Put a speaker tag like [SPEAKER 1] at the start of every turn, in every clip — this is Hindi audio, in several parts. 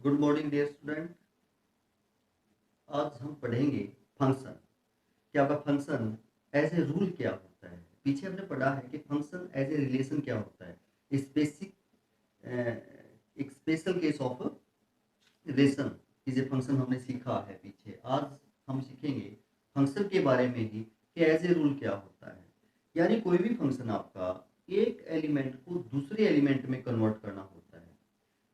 [SPEAKER 1] Good morning dear student. आज हम पढ़ेंगे फंक्शन। कि आपका फंक्शन एज ए रूल क्या होता है। पीछे हमने पढ़ा है कि फंक्शन एज ए रिलेशन क्या होता है। स्पेसिक एक special case of relation is a function हमने सीखा है पीछे। आज हम सीखेंगे फंक्शन के बारे में ही कि एज ए रूल क्या होता है। यानी कोई भी फंक्शन आपका एक एलिमेंट को दूसरे एलिमेंट में कन्वर्ट करना होता है।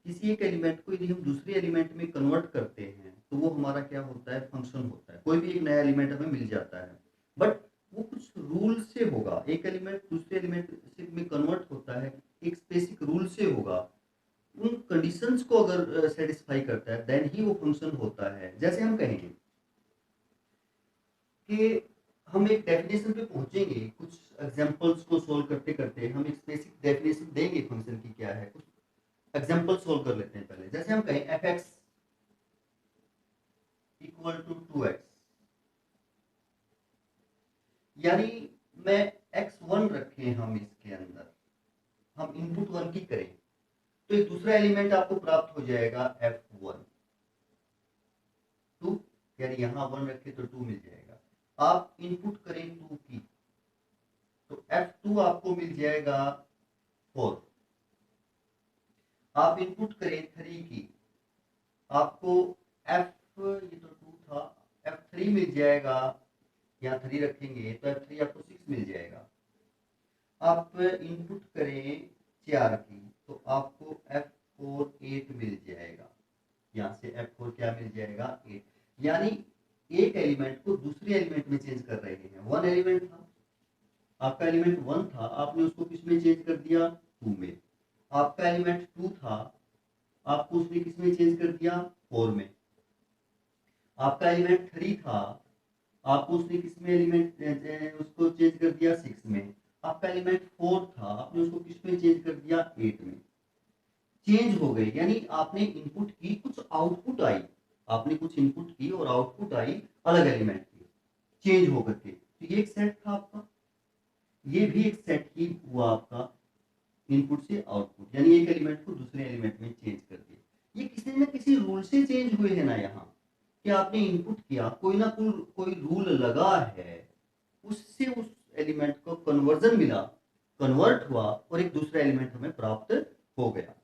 [SPEAKER 1] किसी एक एलिमेंट को यदि हम दूसरे एलिमेंट में कन्वर्ट करते हैं तो वो हमारा क्या होता है, फंक्शन होता है। कोई भी एक नया एलिमेंट हमें मिल जाता है, बट वो कुछ रूल से होगा। एक एलिमेंट दूसरे एलिमेंट में कन्वर्ट होता है एक स्पेसिफिक रूल से होगा। उन कंडीशंस को अगर सेटिस्फाई करता है देन ही वो फंक्शन होता है। जैसे हम कहेंगे कि हम एक डेफिनेशन पे पहुंचेंगे, कुछ एग्जांपल्स को सोल्व करते करते हम एक स्पेसिफिक डेफिनेशन देंगे फंक्शन की क्या है। कुछ एग्जांपल सोल्व कर लेते हैं पहले। जैसे हम कहें F x equal to 2x, यानी मैं x1 रखे हम इसके अंदर, हम इनपुट 1 की करें तो एक दूसरा एलिमेंट आपको प्राप्त हो जाएगा f1 2, यानी यहां 1 रखे तो 2 मिल जाएगा। आप इनपुट करें 2 की तो f2 आपको मिल जाएगा 4। आप इनपुट करें 3 की, आपको f ये तो 2 था, f3 मिल जाएगा। यहाँ 3 रखेंगे तो f3 आपको 6 मिल जाएगा। आप इनपुट करें 4 की तो आपको f4 8 मिल जाएगा। यहाँ से f4 क्या मिल जाएगा, 8। यानी एक एलिमेंट को दूसरे एलिमेंट में चेंज कर रहे हैं। वन एलिमेंट था, आपका एलिमेंट 1 था, आपने उसको किस में चेंज कर दिया, 2 में। आपका एलिमेंट 2 था, आपको उसने किस में चेंज कर दिया, 4 में। आपका एलिमेंट 3 था, आपको उसने किस में एलिमेंट उसको चेंज कर दिया, 6 में। आपका एलिमेंट 4 था, आपने उसको किस में चेंज कर दिया, 8 में। चेंज हो गई, यानी आपने इनपुट की, कुछ आउटपुट आई। आपने कुछ इनपुट की और आउटपुट आई अलग एलिमेंट की, चेंज होकर के। तो ये एक सेट था आपका, ये भी एक सेट ही हुआ आपका, इनपुट से आउटपुट, यानी एक एलिमेंट को दूसरे एलिमेंट में चेंज कर दिया। ये किसी न किसी रूल से चेंज हुए है ना। यहाँ कि आपने इनपुट किया, कोई ना कोई रूल लगा है, उससे उस एलिमेंट को कन्वर्जन मिला, कन्वर्ट हुआ और एक दूसरा एलिमेंट हमें प्राप्त हो गया।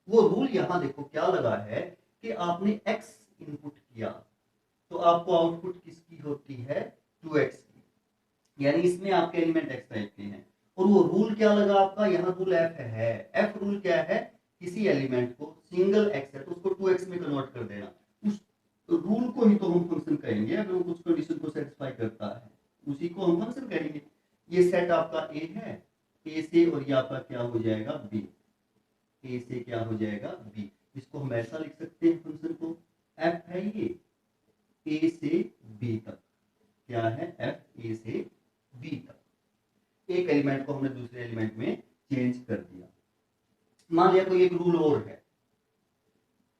[SPEAKER 1] वो रूल यहाँ देखो क्या लगा है कि आपने x इनपुट किया तो आपको आउटपुट किसकी होती है, 2x की। यानी इसमें आपके एलिमेंट x टाइप के हैं। और वो रूल क्या लगा आपका, यहाँ रूल f है। f रूल क्या है, किसी एलिमेंट को सिंगल x है तो उसको 2x में कन्वर्ट कर देना। उस रूल को ही तो हम फंक्शन कहेंगे। अगर वो कुछ कंडीशन को सेटिस्फाई करता है उसी को हम फंक्शन कहेंगे। ये सेट आपका a है, a से, और ये आपका क्या हो जाएगा, b। a से क्या हो जाएगा, b। इसको हम ऐसा लिख सकते हैं फंक्शन को, f है ये a से b तक, क्या है, f a से b तक। एक एलिमेंट को हमने दूसरे एलिमेंट में चेंज कर दिया। मान लिया कोई एक रूल और है,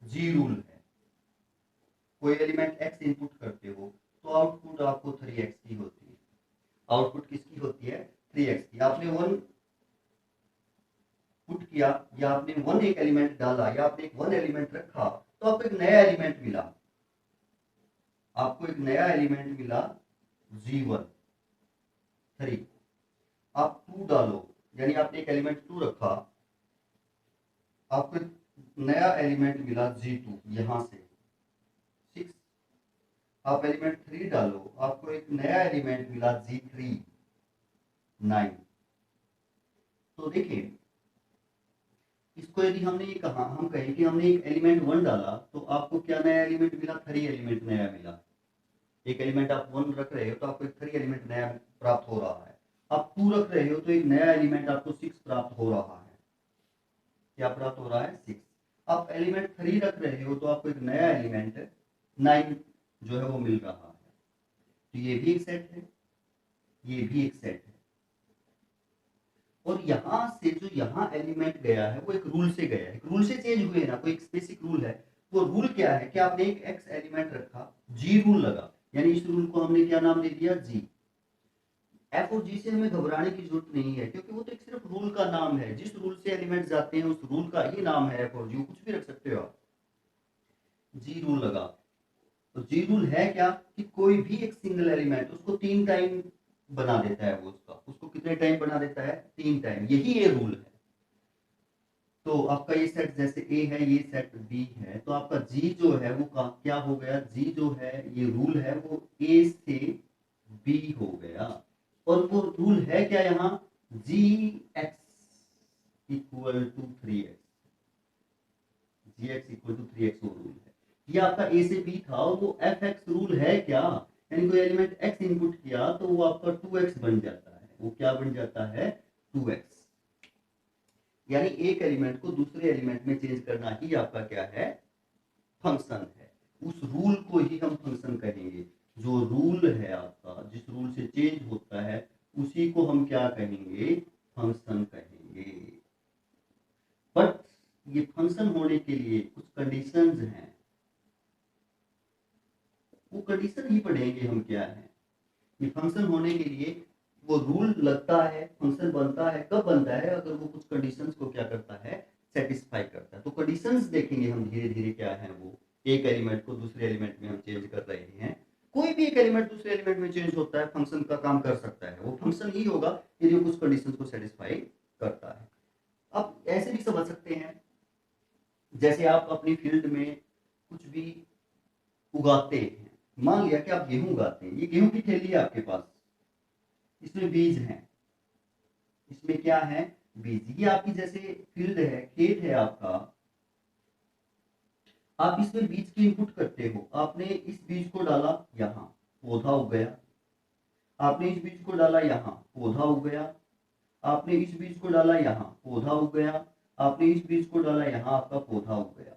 [SPEAKER 1] g रूल है। कोई एलिमेंट x इनपुट करते हो तो आउटपुट आपको 3x की होती है। आउटपुट किसकी होती है, 3x की। आपने 1 पुट किया या आपने 1 एक एलिमेंट डाला या आपने एक 1 एलिमेंट रखा तो आपको एक नया एलिमेंट मिला। आपको एक नया एलिमेंट मिला g1 3। आप 2 डालो, यानी आपने एक एलिमेंट 2 रखा, आपको एक नया एलिमेंट मिला g2 यहां से 6। आप एलिमेंट 3 डालो, आपको एक नया एलिमेंट मिला g3 9। तो देखिए, इसको यदि हमने ये कहा, हम कहें कि हमने एक एलिमेंट 1 डाला तो आपको क्या नया एलिमेंट मिला, 3 एलिमेंट नया मिला। एक एलिमेंट आप 1 रख रहे हो तो आपको एक 3 एलिमेंट नया प्राप्त हो रहा है। आप 2 रख रहे हो तो एक नया एलिमेंट आपको 6 प्राप्त हो रहा है। क्या प्राप्त हो रहा है, 6। आप एलिमेंट 3 रख रहे हो तो आपको एक नया एलिमेंट 9 जो है वो मिल रहा है। तो ये भी एक सेट है, ये भी एक सेट है। और यहां से जो यहाँ एलिमेंट गया है वो एक रूल से गया है, एक रूल से चेंज हुए ना, कोई एक स्पेसिफिक रूल है। वो रूल क्या है कि आपने एक x एलिमेंट रखा, g रूल लगा, यानी इस रूल को हमने क्या नाम दे दिया, g। f और g से हमें घबराने की जरूरत नहीं है, क्योंकि वो तो एक सिर्फ रूल का नाम है। जिस रूल से एलिमेंट जाते हैं उस रूल का ही नाम है f और g, कुछ भी रख सकते हो आप। जी रूल लगा। तो जी रूल है क्या कि कोई भी एक सिंगल एलिमेंट उसको 3 टाइम बना देता है, वो उसको कितने टाइम बना देता है? 3 टाइम। यही ये रूल है। तो आपका ये सेट जैसे ए है, ये सेट बी है, तो आपका जी जो है वो क्या हो गया? जी जो है ये रूल है वो ए से बी हो गया। और वो रूल है क्या यहाँ? G X equal to 3x, G X equal to 3x वो रूल है। ये आपका ए से बी था और वो एफ एक्स रूल है क्या? यानी कोई एलिमेंट एक्स इनपुट किया तो वो आपका 2x बन जाता है। वो क्या बन जाता है? 2x। यानी एक एलिमेंट को दूसरे एलिमेंट में चेंज करना ही आपका क्या है? फंक्शन है। उस रूल को ही हम फंक्शन कहेंगे। जो रूल है आपका, जिस रूल से चेंज होता है, उसी को हम क्या कहेंगे? फंक्शन कहेंगे। बट ये फंक्शन होने के लिए कुछ कंडीशंस हैं। वो कंडीशन ही पढ़ेंगे हम क्या है। ये फंक्शन होने के लिए वो रूल लगता है, फंक्शन बनता है। कब बनता है? अगर वो कुछ कंडीशंस को क्या करता है? सेटिस्फाई करता है। तो कंडीशंस देखेंगे हम धीरे धीरे क्या है वो। एक एलिमेंट को दूसरे एलिमेंट में हम चेंज कर रहे हैं, कोई भी एक एलिमेंट दूसरे एलिमेंट में चेंज होता है, फंक्शन का काम कर सकता है। वो फंक्शन ही होगा यदि वो कुछ कंडीशंस को सेटिस्फाई करता है। अब ऐसे भी समझ सकते हैं, जैसे आप अपनी फील्ड में कुछ भी उगाते हैं। मान लिया कि आप गेहूं उगाते हैं। ये गेहूं की थैली है आपके पास, इसमें बीज हैं। इसमें क्या है? बीज। ये आपकी जैसे फील्ड है, खेत है आपका। आप इसमें बीज की इनपुट करते हो। आपने इस बीज को डाला यहाँ, पौधा उग गया। आपने इस बीज को डाला यहाँ, पौधा उग गया। आपने इस बीज को डाला यहाँ, पौधा उग गया। आपने इस बीज को डाला यहाँ, आपका पौधा उग गया।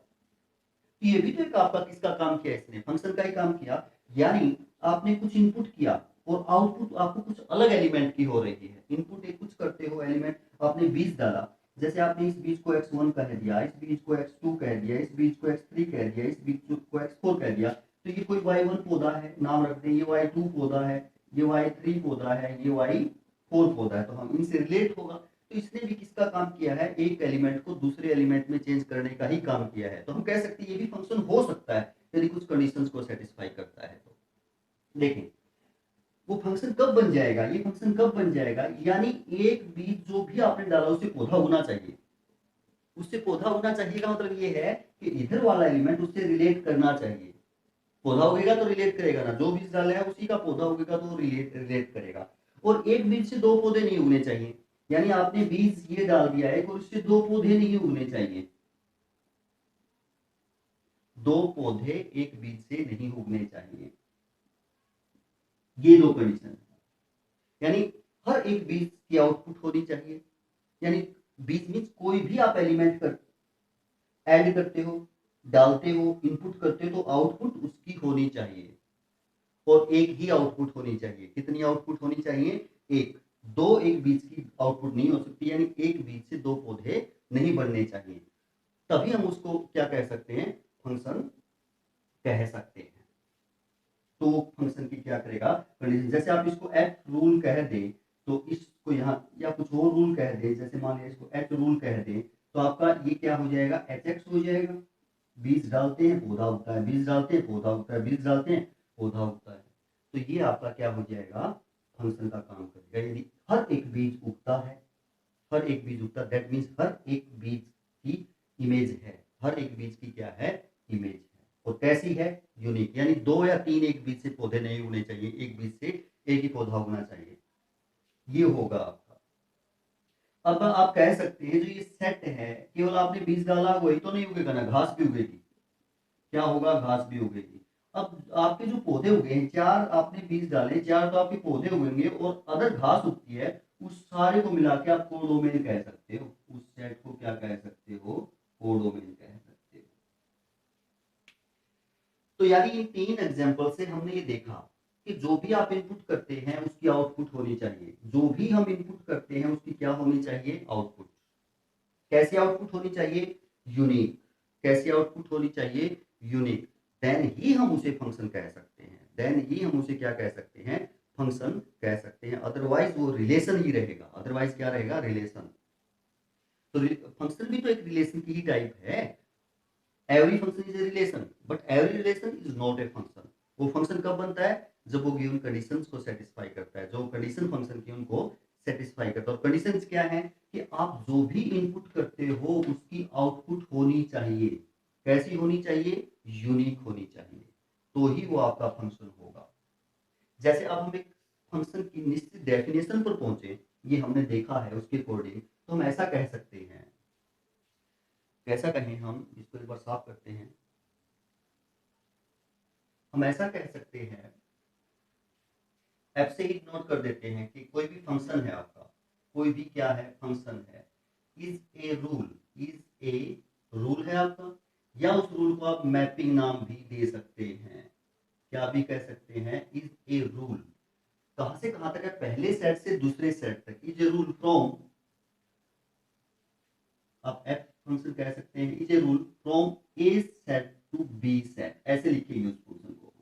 [SPEAKER 1] ये भी तो एक आपका किसका काम किया? इसने फंक्शन का ही काम किया। यानी आपने कुछ इनपुट किया और आउटपुट आपको कुछ अलग एलिमेंट की हो रही है। इनपुट एक कुछ करते हो एलिमेंट, आपने बीज डाला। जैसे आपने इस बीज को x1 कह दिया, इस बीज को x2 कह दिया, इस बीज को x3 कह दिया, इस बीज को x4 कह दिया। तो ये कोई y1 पौधा है, नाम रख दें। ये y2 पौधा है, ये y3 पौधा है, ये y4 पौधा है। तो हम इनसे रिलेट होगा। तो इसने भी किसका काम किया है? एक एलिमेंट को दूसरे एलिमेंट में चेंज करने का ही काम किया है। तो हम कह सकते हैं ये भी फंक्शन हो सकता है यदि कुछ कंडीशंस को सेटिस्फाई करता है। तो देखें वो फंक्शन कब बन जाएगा? ये फंक्शन कब बन जाएगा? यानी एक बीज जो भी आपने डाला उससे पौधा होना चाहिए। उससे पौधा होना चाहिए का मतलब ये है कि इधर वाला एलिमेंट उससे रिलेट करना चाहिए। पौधा उगेगा तो रिलेट करेगा ना, जो बीज डाला है उसी का पौधा उगेगा तो रिलेट करेगा। और एक बीज से दो पौधे नहीं उगने चाहिए। यानी आपने बीज ये डाल दिया है और उससे दो पौधे नहीं उगने चाहिए। दो पौधे एक बीज से नहीं उगने चाहिए। ये दो कंडीशन है। यानी हर एक बीज की आउटपुट होनी चाहिए। यानी बीज मीन्स कोई भी आप एलिमेंट कर ऐड करते हो, डालते हो, इनपुट करते हो, तो आउटपुट उसकी होनी चाहिए। और एक ही आउटपुट होनी चाहिए। कितनी आउटपुट होनी चाहिए? एक। दो एक बीज की आउटपुट नहीं हो सकती। यानी एक बीज से दो पौधे नहीं बनने चाहिए। तभी हम उसको क्या कह सकते हैं? फंक्शन कह सकते हैं। तो फंक्शन की क्या करेगा? कंडीशन। जैसे आप इसको एच रूल कह दें तो इसको यहाँ, या कुछ और रूल कह दें, जैसे मान लिया इसको एच रूल कह दें, तो आपका ये क्या हो जाएगा? एच एक्स हो जाएगा। बीज डालते हैं पौधा उगता है, बीज डालते हैं पौधा उगता है, बीज डालते हैं पौधा उगता है। तो ये आपका क्या हो जाएगा? फंक्शन का काम करेगा। यदि हर एक बीज उगता है, हर एक बीज उगता है, दैट मीन्स हर एक बीज की इमेज है। हर एक बीज की क्या है? इमेज है। और कैसी है? यूनिक। यानी दो या तीन एक बीज से पौधे नहीं उगने चाहिए, एक बीज से एक ही पौधा उगना चाहिए। ये होगा आपका। अब आप कह सकते हैं जो ये सेट है, केवल आपने बीज डाला वही तो नहीं उगेगा ना, घास भी उगेगी। क्या होगा? घास भी उगेगी। अब आपके जो पौधे उगे हैं, चार आपने बीज डाले, चार तो आपके पौधे उगेंगे और अदर घास उगती है, उस सारे को मिला के आप कोडोमेन कह सकते हो। उस सेट को क्या कह सकते हो? कोडोमेन कह सकते हो। तो यानी इन तीन एग्जांपल से हमने ये देखा कि जो भी आप इनपुट करते हैं उसकी आउटपुट होनी चाहिए। जो भी हम इनपुट करते हैं उसकी क्या होनी चाहिए? आउटपुट। कैसी आउटपुट होनी चाहिए? यूनिक। कैसी आउटपुट होनी चाहिए? यूनिक। देन ही हम उसे फंक्शन कह सकते हैं। देन ही हम उसे क्या कह सकते हैं? फंक्शन कह सकते हैं। अदरवाइज वो रिलेशन ही रहेगा। अदरवाइज क्या रहेगा? रिलेशन। तो फंक्शन भी तो एक रिलेशन की ही टाइप है। Every function is a relation, but every relation is not a function. वो फंक्शन कब बनता है? जब वो गिवन कंडीशंस को सेटिस्फाई करता है, जो कंडीशन फंक्शन की उनको सेटिस्फाई करता है। और कंडीशंस क्या है कि आप जो भी इनपुट करते हो उसकी आउटपुट होनी चाहिए। कैसी होनी चाहिए? यूनिक होनी चाहिए, तो ही वो आपका फंक्शन होगा। जैसे अब हम एक फंक्शन की निश्चित डेफिनेशन पर पहुंचे, ये हमने देखा है, उसके अकॉर्डिंग तो हम ऐसा कह सकते हैं। कैसा कहें हम? इसको एक बार साफ करते हैं। हम ऐसा कह सकते हैं, एफ से ही नोट कर देते हैं कि कोई भी फंक्शन है आपका, कोई भी क्या है? फंक्शन है। Is a rule, is a rule है आपका, या उस रूल को आप मैपिंग नाम भी दे सकते हैं। क्या भी कह सकते हैं? Is a rule. कहां से कहां तक है? पहले सेट से दूसरे सेट तक। इज ए रूल फ्रॉम, आप एफ फंक्शन कह सकते हैं, is a rule from a set to B set. ऐसे लिखेंगे उस फंक्शन को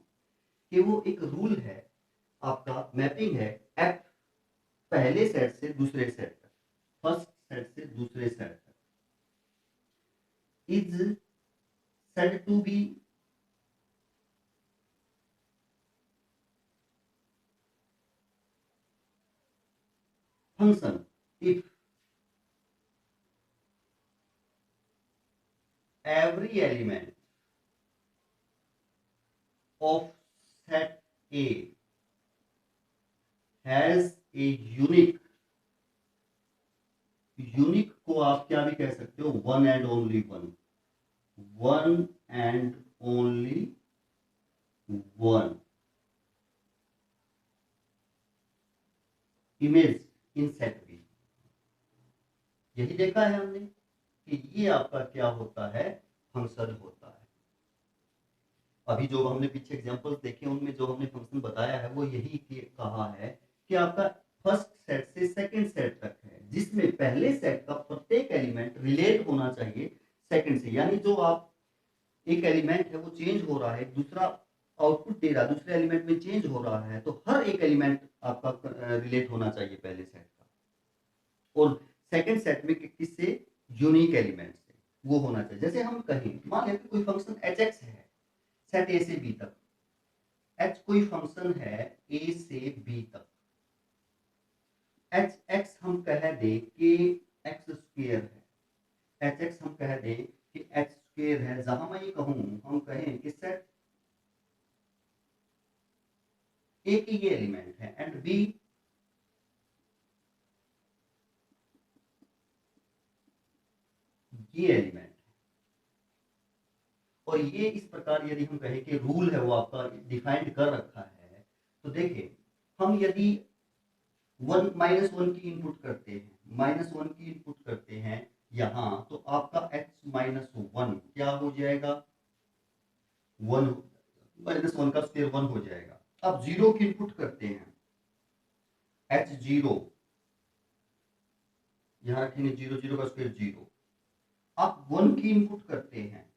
[SPEAKER 1] कि वो एक रूल है, आपका मैपिंग है एफ पहले सेट से दूसरे सेट तक, फर्स्ट सेट से दूसरे सेट तक। Is set to B function if every element of set A has a unique, unique को आप क्या भी कह सकते हो? One and only one, one and only one image in set B. यही देखा है हमने कि ये आपका क्या होता है? फंक्शन होता है। अभी जो हमने पीछे एग्जांपल्स देखे उनमें जो हमने फंक्शन बताया है वो यही कहा है कि आपका फर्स्ट सेट से सेकंड सेट तक है, जिसमें पहले सेट का प्रत्येक एलिमेंट रिलेट होना चाहिए सेकंड से। यानी जो आप एक एलिमेंट है वो चेंज हो रहा है, दूसरा आउटपुट दे रहा है, दूसरे एलिमेंट में चेंज हो रहा है, तो हर एक एलिमेंट आपका रिलेट होना चाहिए पहले सेट का। और सेकंड सेट में किससे? यूनिक एलिमेंट से वो होना चाहिए। जैसे हम कहें, मान लेते कोई फंक्शन एच एक्स है सेट ए से बी तक। एच कोई फंक्शन है ए से बी तक। एच एक्स हम कह दे कि एक्स स्क्वेयर है, एच एक्स हम कह दे कि एक्स स्क्वेयर है। जहां मैं ये कहूं, हम कहें कि सेट ए की ये एलिमेंट है एंड बी ये एलिमेंट है। और ये इस प्रकार यदि हम कहें कि रूल है वो आपका डिफाइंड कर रखा है, तो देखिए हम यदि वन माइनस वन की इनपुट करते हैं, माइनस वन की इनपुट करते हैं यहां, तो आपका एक्स माइनस वन क्या हो जाएगा? वन, माइनस वन का स्क्वायर वन हो जाएगा। अब जीरो की इनपुट करते हैं, एच जीरो, यहां रखेंगे जीरो, जीरो का स्क्वायर जीरो। आप वन की इनपुट करते हैं,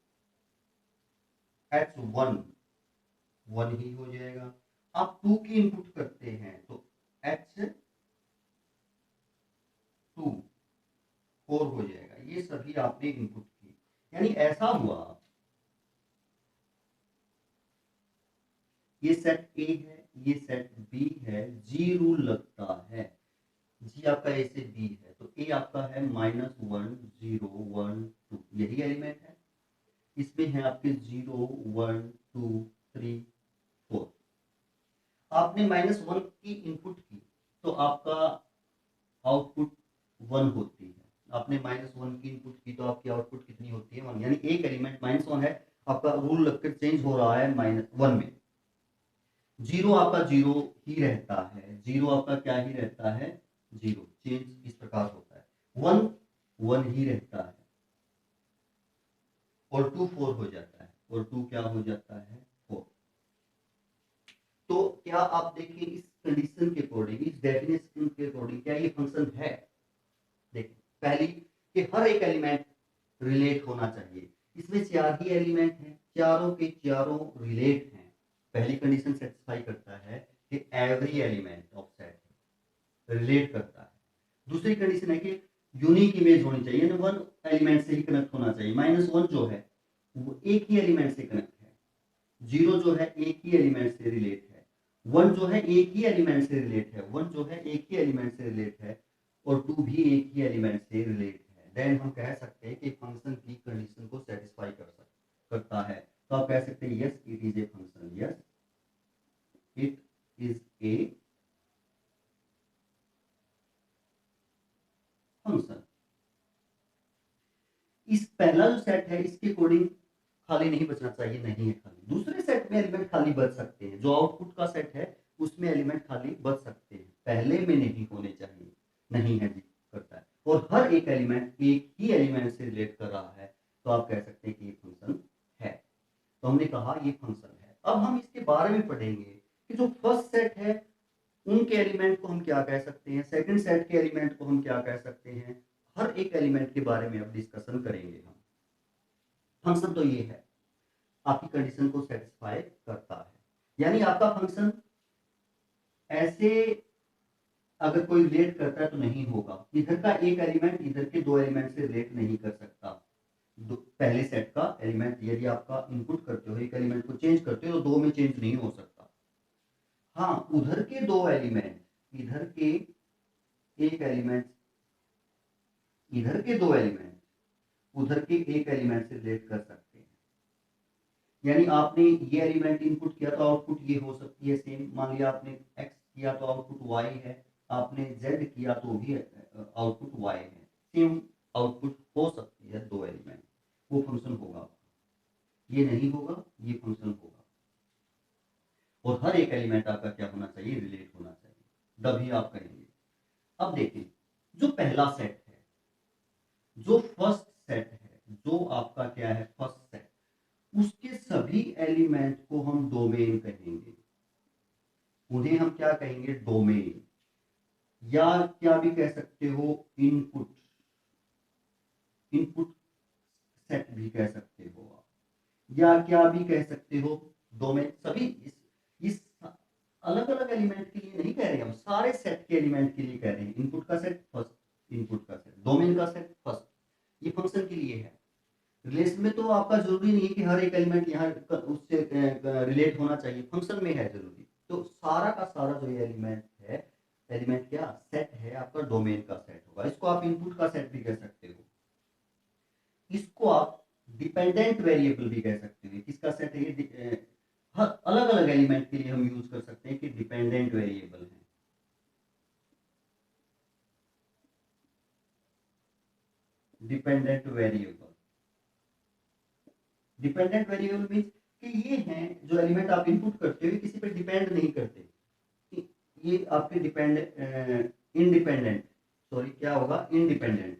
[SPEAKER 1] एच वन, वन ही हो जाएगा। आप टू की इनपुट करते हैं तो एच टू, फोर हो जाएगा। ये सभी आपने इनपुट की, यानी ऐसा हुआ ये सेट ए है, ये सेट बी है, जी रूल लगता है। जी आपका ए से बी है, तो ए आपका है minus one zero one two, यही एलिमेंट है। इसमें है आपके zero one two three four. आपने माइनस वन की इनपुट की तो आपका आउटपुट वन होती है। आपने माइनस वन की इनपुट की तो आपकी आउटपुट कितनी होती है? वन। यानी एक एलिमेंट माइनस वन है, आपका रूल लगकर चेंज हो रहा है माइनस वन में। जीरो आपका जीरो ही रहता है, जीरो आपका क्या ही रहता है? जीरो। चेंज इस प्रकार होता है। वन, वन ही रहता है। और टू फोर हो जाता है, और टू क्या हो जाता है? फोर। तो क्या आप देखिए इस कंडीशन के अकॉर्डिंग, इस डेफिनेशन के अकॉर्डिंग क्या ये फंक्शन है? देखिए पहली कि हर एक एलिमेंट रिलेट होना चाहिए। इसमें चार ही एलिमेंट हैं, चारों के चारों रिलेट हैं। पहली कंडीशन सेटिस्फाई करता है कि every element of set relate करता है। दूसरी कंडीशन है कि यूनिक इमेज होनी चाहिए, वन एलिमेंट से ही कनेक्ट होना चाहिए। माइनस वन जो है वो एक ही एलिमेंट से कनेक्ट है। 0 जो है एक ही एलिमेंट से रिलेट है, 1 जो है एक ही एलिमेंट से रिलेट है, 1 जो है एक ही एलिमेंट से रिलेट है, और 2 भी एक ही एलिमेंट से रिलेट है। देन हम कह सकते हैं कि फंक्शन की कंडीशन को सेटिस्फाई करता है। तो आप कह सकते हैं yes it is a function, yes it is a function. इस पहला जो सेट है इसके अकॉर्डिंग खाली नहीं बचना चाहिए, नहीं है खाली। दूसरे सेट में एलिमेंट खाली बच सकते हैं, जो आउटपुट का सेट है उसमें एलिमेंट खाली बच सकते हैं, पहले में नहीं होने चाहिए, नहीं है जी करता है। और हर एक एलिमेंट एक ही एलिमेंट से रिलेट कर रहा है, तो आप कह सकते हैं कि ये फंक्शन है। तो हमने कहा ये फंक्शन है। अब हम इसके बारे में पढ़ेंगे कि जो फर्स्ट सेट है उनके एलिमेंट को हम क्या कह सकते हैं, सेकंड सेट के एलिमेंट को हम क्या कह सकते हैं, हर एक एलिमेंट के बारे में अब डिस्कशन करेंगे हम। फंक्शन तो ये है, आपकी कंडीशन को सेटिस्फाई करता है, यानी आपका फंक्शन ऐसे अगर कोई रिलेट करता है तो नहीं होगा, इधर का एक एलिमेंट इधर के दो एलिमेंट से रिलेट नहीं कर सकता। पहले सेट का एलिमेंट यदि आपका इनपुट करते हो, एक एलिमेंट को चेंज करते हो तो दो में चेंज नहीं हो सकता। हाँ, उधर के दो एलिमेंट, इधर के एक एलिमेंट, इधर के दो एलिमेंट उधर के एक एलिमेंट से रिलेट कर सकते हैं। यानी आपने ये एलिमेंट इनपुट किया तो आउटपुट ये हो सकती है सेम। मान लिया आपने x किया तो आउटपुट y है, आपने z किया तो भी आउटपुट y है, सेम आउटपुट हो सकती है दो एलिमेंट, वो फंक्शन होगा। ये नहीं होगा, ये फंक्शन होगा। और हर एक एलिमेंट आपका क्या होना चाहिए, रिलेट होना चाहिए, तभी आप करेंगे। अब देखें, जो पहला सेट है, जो फर्स्ट सेट है, जो आपका क्या है फर्स्ट सेट, उसके सभी एलिमेंट को हम डोमेन कहेंगे। उन्हें हम क्या कहेंगे, डोमेन, या क्या भी कह सकते हो इनपुट, इनपुट सेट भी कह सकते हो आप, या क्या भी कह सकते हो डोमेन। सभी इस अलग अलग एलिमेंट के लिए नहीं कह रहे हम, सारे सेट के एलिमेंट के लिए कह रहे हैं। इनपुट का सेट फर्स्ट, इनपुट का सेट, डोमेन का सेट फर्स्ट, ये फंक्शन के लिए है। रिलेशन में तो आपका जरूरी नहीं है कि हर एक एलिमेंट यहाँ उससे रिलेट होना चाहिए, फंक्शन में है जरूरी। तो सारा का सारा जो ये एलिमेंट है, एलिमेंट क्या सेट है आपका, डोमेन का सेट होगा। इसको आप इनपुट का सेट भी कह सकते हो, इसको आप डिपेंडेंट वेरिएबल भी कह सकते हो। किसका सेट है ये, हर अलग अलग एलिमेंट के लिए हम यूज कर सकते हैं कि डिपेंडेंट वेरिएबल है। Dependent variable, dependent variable means कि ये हैं जो एलिमेंट आप इनपुट करते हो किसी पे डिपेंड नहीं करते, ये आपके इंडिपेंडेंट, सॉरी क्या होगा, इंडिपेंडेंट,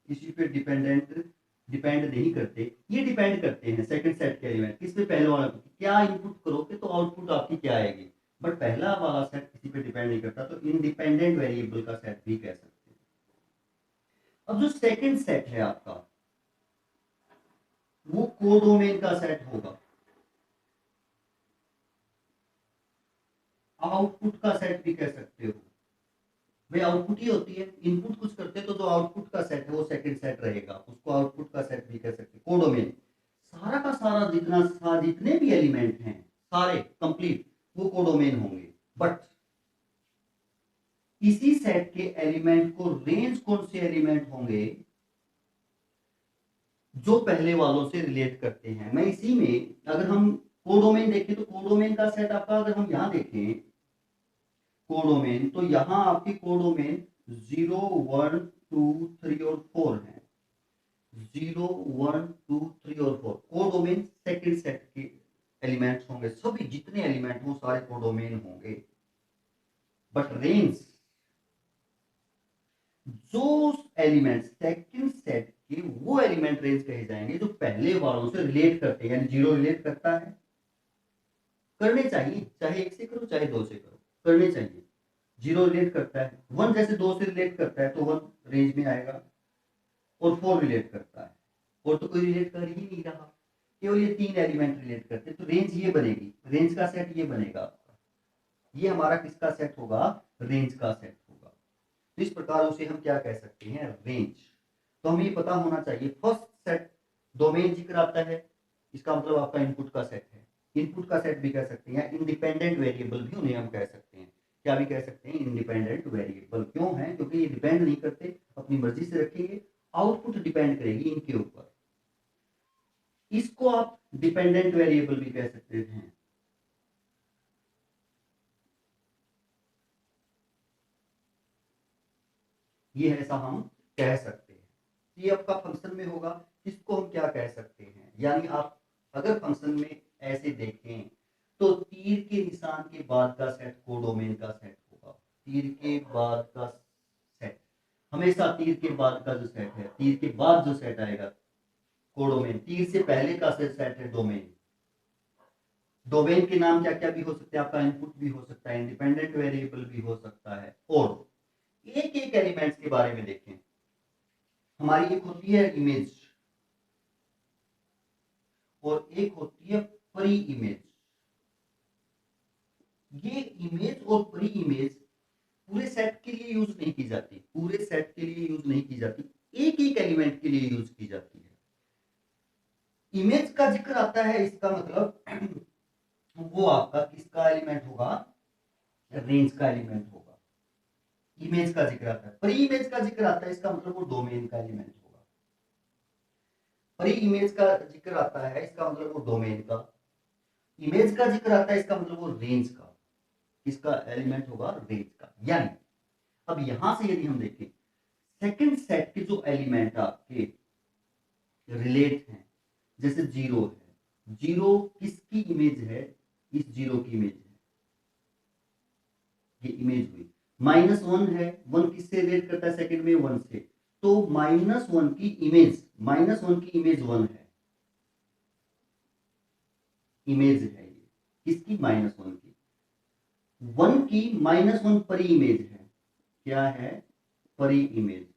[SPEAKER 1] किसी पे डिपेंड नहीं करते। ये डिपेंड करते हैं सेकंड सेट के एलिमेंट किस पे, पहले वाला पे। क्या इनपुट करोगे तो आउटपुट आपकी क्या आएगी, बट पहला वाला सेट किसी पे डिपेंड नहीं करता, तो इंडिपेंडेंट वेरिएबल का सेट भी कह सकते हैं। अब जो सेकंड सेट है आपका, वो कोडोमेन का सेट होगा, आउटपुट का सेट भी कह सकते हो। भाई आउटपुट ही होती है, इनपुट कुछ करते हैं तो जो आउटपुट का सेट है वो सेकंड सेट रहेगा, उसको आउटपुट का सेट भी कह सकते हैं। कोडोमेन सारा का सारा जितने भी एलिमेंट हैं सारे कंप्लीट, वो कोडोमेन होंगे। बट इसी सेट के एलिमेंट को रेंज कौन से एलिमेंट होंगे, जो पहले वालों से रिलेट करते हैं। मैं इसी में अगर हम कोडोमेन देखें तो कोडोमेन का सेट आपका, अगर हम यहां देखें कोडोमेन, तो यहां आपकी कोडोमेन 0 1 2 3 और 4 है। 0 1 2 3 और 4 कोडोमेन सेकंड सेट के एलिमेंट्स होंगे, सभी जितने एलिमेंट वो सारे कोडोमेन होंगे। बट रेंज, जो एलिमेंट सेकंड सेट के वो एलिमेंट रेंज कहे जाएंगे जो पहले वालों से रिलेट करते हैं। यानी 0 रिलेट करता है, करने चाहिए, चाहे 1 से करो चाहे 2 से करो, करने चाहिए। 0 रिलेट करता है, 1 जैसे 2 से रिलेट करता है तो 1 रेंज में आएगा, और 4 रिलेट करता है, और तो कोई रिलेट कर ही नहीं रहा, केवल ये 3 एलिमेंट रिलेट करते हैं, तो रेंज ये बनेगी, रेंज का सेट ये बनेगा आपका। ये हमारा किसका सेट होगा, रेंज का सेट होगा। तो इस प्रकार उसे हम क्या कह सकते हैं, रेंज। तो हमें ये पता होना चाहिए फर्स्ट सेट डोमेन जिक्र आता है, इसका मतलब आपका इनपुट का सेट है, इनपुट का सेट भी कह सकते हैं, इंडिपेंडेंट वेरिएबल भी उन्हें हम कह सकते हैं। क्या भी कह सकते हैं? Independent variable. क्यों है? क्योंकि ये डिपेंड नहीं करते, अपनी मर्जी से रखेंगे, आउटपुट डिपेंड करेगी इनके ऊपर। इसको आप डिपेंडेंट वेरिएबल भी कह सकते हैं। ये ऐसा हम कह सकते हैं। ये आपका फंक्शन में होगा, इसको हम क्या कह सकते हैं? यानी आप अगर फंक्शन में ऐसे देखें तो तीर के निशान के बाद का सेट कोडोमेन का सेट होगा। तीर के बाद का सेट, हमेशा तीर के बाद का जो सेट है, तीर के बाद जो सेट आएगा कोडोमेन, तीर से पहले का सेट है डोमेन। डोमेन के नाम क्या क्या भी हो सकते हैं? आपका इनपुट भी हो सकता है, इंडिपेंडेंट वेरिएबल भी हो सकता है। और एक एक एलिमेंट्स के बारे में देखें। हमारी एक होती है इमेज और एक होती है प्री इमेज। ये इमेज और प्री इमेज पूरे सेट के लिए यूज नहीं की जाती, पूरे सेट के लिए यूज नहीं की जाती, एक एक एलिमेंट के लिए यूज की जाती है। इमेज का जिक्र आता है, इसका मतलब वो आपका किसका एलिमेंट होगा? रेंज का एलिमेंट होगा। इमेज का जिक्र आता है, प्री इमेज का जिक्र आता है, इसका मतलब वो डोमेन का एलिमेंट होगा। प्री इमेज का जिक्र आता है, इसका मतलब वो डोमेन का। इमेज का जिक्र आता है, इसका मतलब वो रेंज का। इसका एलिमेंट होगा रेंज का। यानी अब यहां से यदि हम देखें, सेकंड सेट के जो एलिमेंट आपके रिलेट हैं, जैसे जीरो है, जीरो किसकी इमेज है? इस जीरो की इमेज है, ये इमेज हुई। माइनस वन है, वन किससे रिलेट करता है सेकंड में? वन से। तो माइनस वन की इमेज, माइनस वन की इमेज वन है, इमेज है ये किसकी? माइनस वन की। वन की माइनस वन परी इमेज है। क्या है? परी इमेज।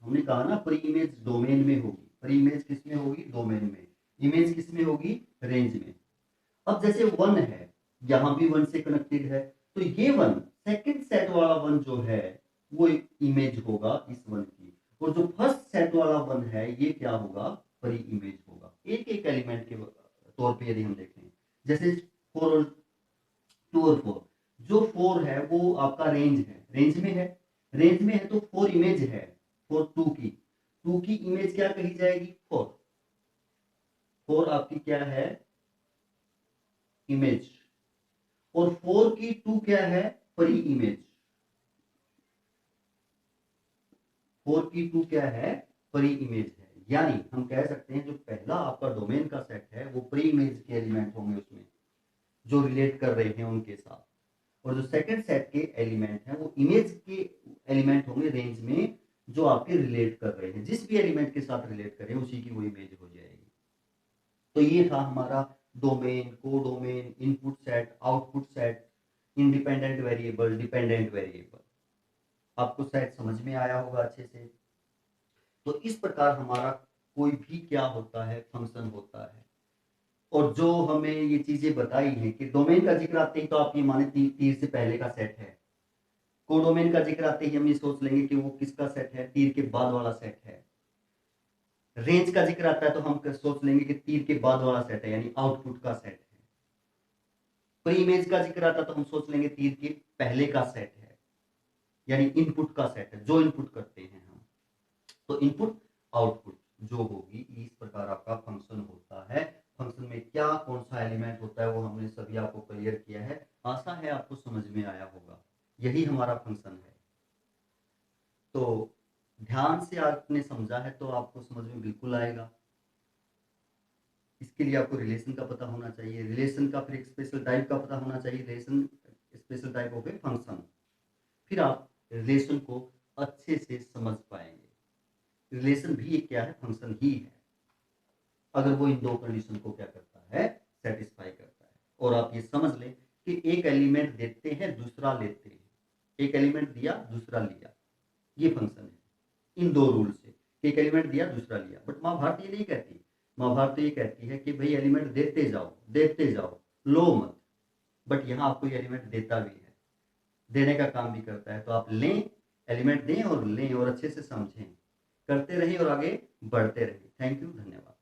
[SPEAKER 1] हमने कहा ना परी इमेज डोमेन में होगी, परी इमेज किस में होगी? डोमेन में। इमेज किस में होगी? रेंज में। अब जैसे वन है, यहां भी वन से कनेक्टेड है, तो ये वन सेकंड सेट वाला वन जो है वो इमेज होगा इस वन की, और जो फर्स्ट सेट वाला वन है ये क्या होगा? परी इमेज होगा। एक एक एलिमेंट के तौर पे यदि हम देखें, जैसे 4 और 2 और 4, जो 4 है वो आपका रेंज है, रेंज में है, रेंज में है तो 4 इमेज है। 4 2 की इमेज क्या कही जाएगी? 4। 4 आपकी क्या है? इमेज। और 4 की 2 क्या है? परी इमेज। 4 की 2 क्या है? परी इमेज है। यानी हम कह सकते हैं जो पहला आपका डोमेन का सेट है वो परी इमेज के एलिमेंट होंगे उसमें, जो रिलेट कर रहे हैं उनके साथ, और जो सेकंड सेट के एलिमेंट हैं वो इमेज के एलिमेंट होंगे रेंज में, जो आपके रिलेट कर रहे हैं, जिस भी एलिमेंट के साथ रिलेट करें उसी की वो इमेज हो जाएगी। तो ये था हमारा domain, codomain, input set, output set, independent variable, dependent variable. आपको शायद समझ में आया होगा अच्छे से। तो इस प्रकार हमारा कोई भी क्या होता है? फंक्शन होता है। और जो हमें ये चीजें बताई हैं कि डोमेन का जिक्र आते ही तो आप ये माने तीर से पहले का सेट है, कोडोमेन का जिक्र आते ही हम ये सोच लेंगे कि वो किसका सेट है? तीर के बाद वाला सेट है। रेंज का जिक्र आता है तो हम सोच लेंगे कि तीर के बाद वाला सेट है, यानी आउटपुट का सेट है। प्री इमेज का जिक्र आता है तो हम सोच लेंगे तीर के पहले का सेट है, यानी इनपुट का सेट है, जो इनपुट करते हैं हम। तो इनपुट आउटपुट जो होगी, इस प्रकार आपका फंक्शन होता है। फंक्शन में क्या कौन सा एलिमेंट होता है वो हमने सभी आपको क्लियर किया है। आशा है आपको समझ में आया होगा। यही हमारा फंक्शन है। तो ध्यान से आपने समझा है तो आपको समझ में बिल्कुल आएगा। इसके लिए आपको रिलेशन का पता होना चाहिए, रिलेशन का फिर एक स्पेशल टाइप का पता होना चाहिए, रिलेशन स्पेशल टाइप हो गए फंक्शन। फिर आप रिलेशन को अच्छे से समझ पाएंगे। रिलेशन भी एक क्या है? फंक्शन ही है, अगर वो इन दो कंडीशन को क्या करता है? सेटिस्फाई करता है। और आप ये समझ लें कि एक एलिमेंट देते हैं दूसरा लेते हैं, एक एलिमेंट दिया दूसरा लिया, ये फंक्शन है इन दो रूल से। एक एलिमेंट दिया दूसरा लिया। बट महाभारत ये नहीं कहती, महाभारत ये कहती है कि भाई एलिमेंट देते जाओ, लो मत। बट यहाँ आपको ये एलिमेंट देता भी है, देने का काम भी करता है। तो आप लें, एलिमेंट दें और लें और अच्छे से समझें, करते रहें और आगे बढ़ते रहें। थैंक यू, धन्यवाद।